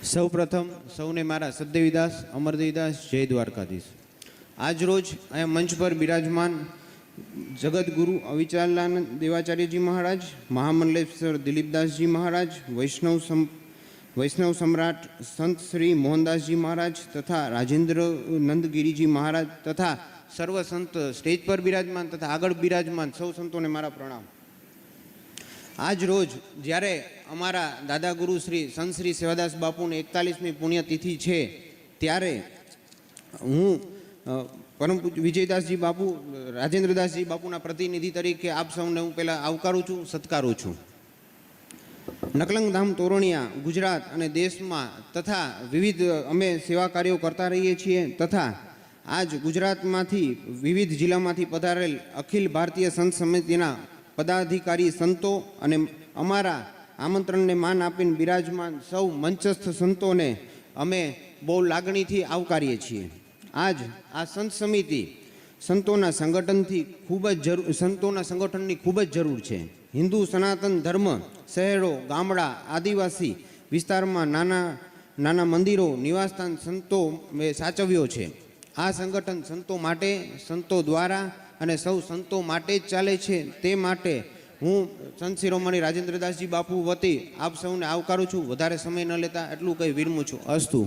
સૌપ્રથમ સૌને મારા સદદેવીદાસ અમરદેવીદાસ જય દ્વારકાધીશ। આજ રોજ અહીંયા મંચ પર બિરાજમાન જગતગુરુ અવિચલાનંદ દેવાચાર્યજી મહારાજ, મહામંડલેશ્વર દિલીપદાસજી મહારાજ, વૈષ્ણવ સમ્રાટ સંત શ્રી મોહનદાસજી મહારાજ તથા રાજેન્દ્ર નંદગીરીજી મહારાજ તથા સર્વ સંત સ્ટેજ પર બિરાજમાન તથા આગળ બિરાજમાન સૌ સંતોને મારા પ્રણામ। આજ રોજ જ્યારે અમારા દાદા ગુરુ શ્રી સંત શ્રી સેવાદાસ બાપુની 41મી પુણ્યતિથિ છે, ત્યારે હું પરમ વિજયદાસજી બાપુ, રાજેન્દ્રદાસજી બાપુના પ્રતિનિધિ તરીકે આપ સૌને હું પહેલાં આવકારું છું, સત્કારું છું। નકલંગ ધામ તોરણિયા ગુજરાત અને દેશમાં તથા વિવિધ અમે સેવા કાર્યો કરતા રહીએ છીએ તથા આજ ગુજરાતમાંથી વિવિધ જિલ્લામાંથી પધારેલ અખિલ ભારતીય સંત સમિતિના પદાધિકારી સંતો અને અમારા આમંત્રણને માન આપીને બિરાજમાન સૌ મંચસ્થ સંતોને અમે બહુ લાગણીથી આવકારીએ છીએ। આજ આ સંત સમિતિ સંતોના સંગઠનની ખૂબ જ જરૂર છે। હિન્દુ સનાતન ધર્મ શહેરો, ગામડા, આદિવાસી વિસ્તારમાં નાના મંદિરો, નિવાસસ્થાન સંતો સાચવ્યો છે। આ સંગઠન સંતો માટે, સંતો દ્વારા અને સૌ સંતો માટે જ ચાલે છે। તે માટે હું સંત શિરોમણી રાજેન્દ્રદાસજી બાપુ વતી આપ સૌને આવકારું છું। વધારે સમય ન લેતા એટલું કંઈ વિરમું છું। અસ્તુ।